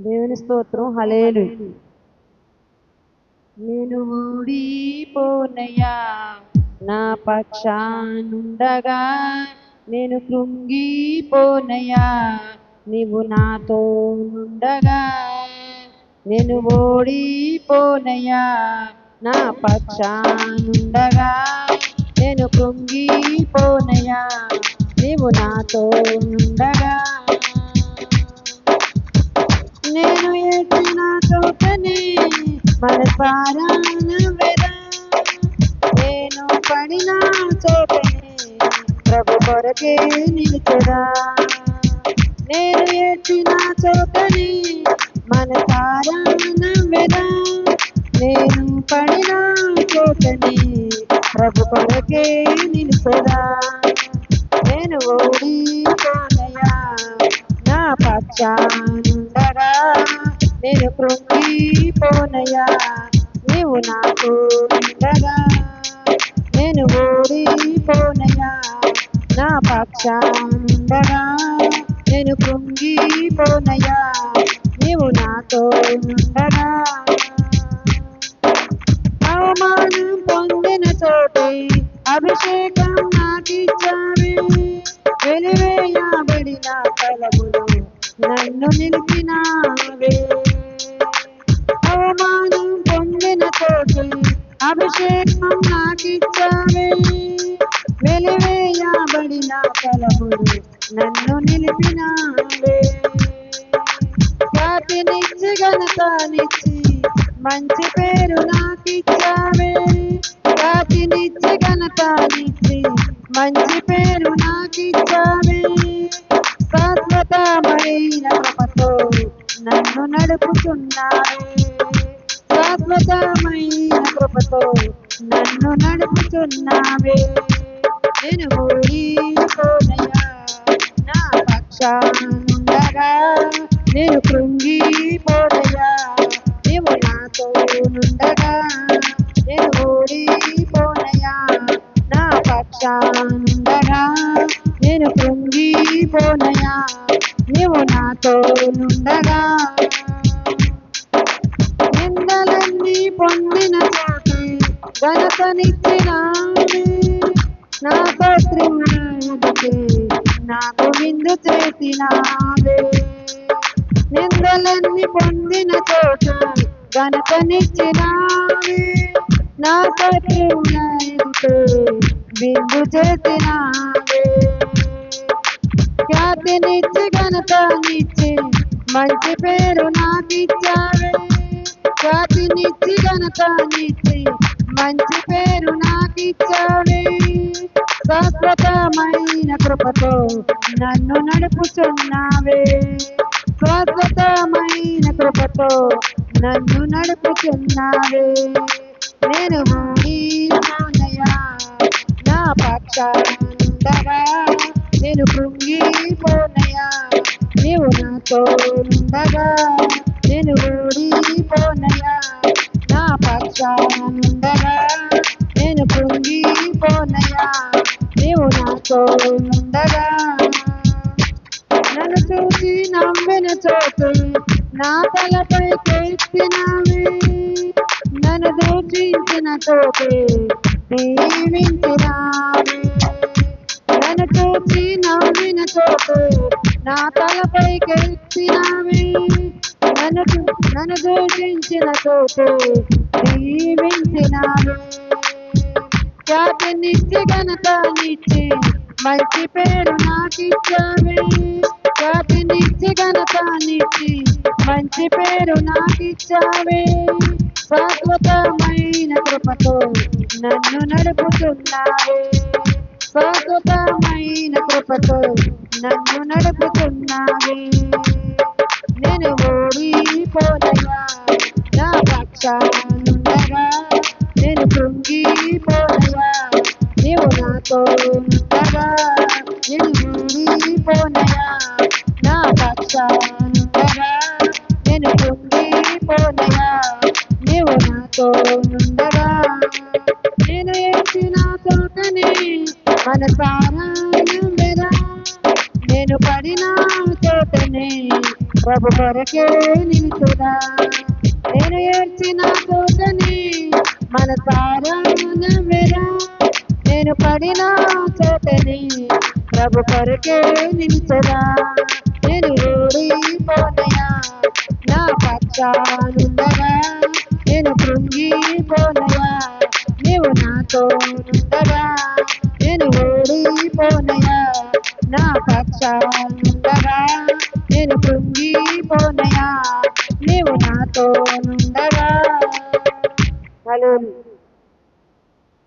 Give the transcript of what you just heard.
దేవుని స్తోత్రం. హల్లెలూయా. నేను ఓడిపోనయ్యా, నా పక్షానుండగా నేను కృంగిపోనయ్యా, నీవు నాతో నుండగా. నేను ఓడిపోనయ్యా, నా పక్షానుండగా నేను కృంగిపోనయ్యా, నీవు నాతో నుండగా. నేను ఎత్తిన చోటని మనసారా నవ్వెదా, నేను పడిన చోటని ప్రభు కొరకే నిలిచెదా. నేను ఎత్తిన చోటని మనసారా నవ్వెదా, నేను పడిన చోటని ప్రభు కొరకే నిలిచెదా. నేను ఓడిపోనయ్యా, నా పక్షానుండగా నేను కృంగిపోనయ్యా, నీవు నాకు ఉండగా. నేను ఓడిపోనయ్యా, నా పక్షానుండగా నేను కృంగిపోనయ్యా, నీవు నాతో ఉండగా. అవమానం పొందిన చోటే అభిషేకం నాకిచ్చావే, వెలివేయబడిన స్థలములో నన్ను నిలిపినావే. అవమానం పొందిన చోటే అభిషేకం నాకిచ్చావే, వెలివేయబడిన స్థలములో నన్ను నిలిపినావే. ఖ్యాతినిచ్చి ఘనతనిచ్చి మంచి పేరు నాకిచ్చావే, ఖ్యాతినిచ్చి ఘనతనిచ్చి మంచి పేరు నాకిచ్చావే. శాశ్వతమైన కృపతో నన్ను నడుపుతున్నావే, శాశ్వతమైన కృపతో నన్ను నడుపుతున్నావే. నేను ఓడిపోనయ్యా, నా పక్షానుండగా నేను కృంగిపోనయ్యా, నీవు నాతో నుండగా. నేను ఓడిపోనయ్యా, నా పక్షానుండగా నేను కృంగిపోనయ్యా, నీవు నాతో నుండగా. నిందలన్నీ పొందిన చోటే ఘనతనిచ్చినావే, నా శత్రువుల ఎదుటే నాకు విందు చేసినావే. నిందలన్నీ పొందిన చోట ఘనతనిచ్చినావే, నా శత్రువుల ఎదుటే విందు చేసినావే. ఖ్యాతినిచ్చి ఘనతనిచ్చి మంచి పేరు నాకిచ్చావే, ఖ్యాతినిచ్చి ఘనతనిచ్చి మంచి పేరు నాకిచ్చావే. శాశ్వతమైన కృపతో నన్ను నడుపుచున్నావే, శాశ్వతమైన కృపతో నన్ను నడుపుచున్నావే. నేను ఓడిపోనయ్యా, నా పక్షానుండగా నేను కృంగిపోనయ్యా, నీవు నాతో నుండగా. నేను ఓడిపోనయ్యా, నా పక్షానుండగా నేను కృంగిపోనయ్యా, నీవు నాతో నుండగా. నన్ను చూసి నమ్మిన చోటు నా తలపై ఎత్తినావే, నన్ను దూషించిన చోటే దీవించినావే. నన్ను చూసి నమ్మిన చోటు నా తలపై ఎత్తినావే, నన్ను దూషించిన చోటు దీవించినావే. ఖ్యాతినిచ్చి ఘనతనిచ్చి మంచి పేరు నాకిచ్చావే, ఖ్యాతినిచ్చి ఘనతనిచ్చి మంచి పేరు నాకిచ్చావే. శాశ్వతమైన కృపతో నన్ను నడుపుతున్నావే, శాశ్వతమైన కృపతో నన్ను నడుపుతున్నావే. నేను ఓడిపోనయ్యా, నా పక్షానుండగా నేను కృంగిపోనయ్యా, నీవు నాతో నుండగా. నేను ఓడిపోనయ్యా, నా పక్షానుండగా నేను కృంగిపోనయ్యా, నీవు నాతో నుండగా. నేను ఎత్తిన చోటని మనసారా నవ్వెదా, నేను పడిన చోటనే ప్రభు కొరకే నిలుచుదా. నేను ఏడ్చిన చోటని మనసారా నవ్వెరా. నేను పడిన చోటని ప్రభు కొరకే నిలుచుదా. నేను ఓడిపోనయా నా పక్షానుండగా. నేను కృంగిపోనయా నీవు నాతో నుండగా. నేను ఓడిపోనయా నా పక్షానుండగా. నేను కృంగిపోనయా నీవు నాతో నుండగా. హల్లెలూయా.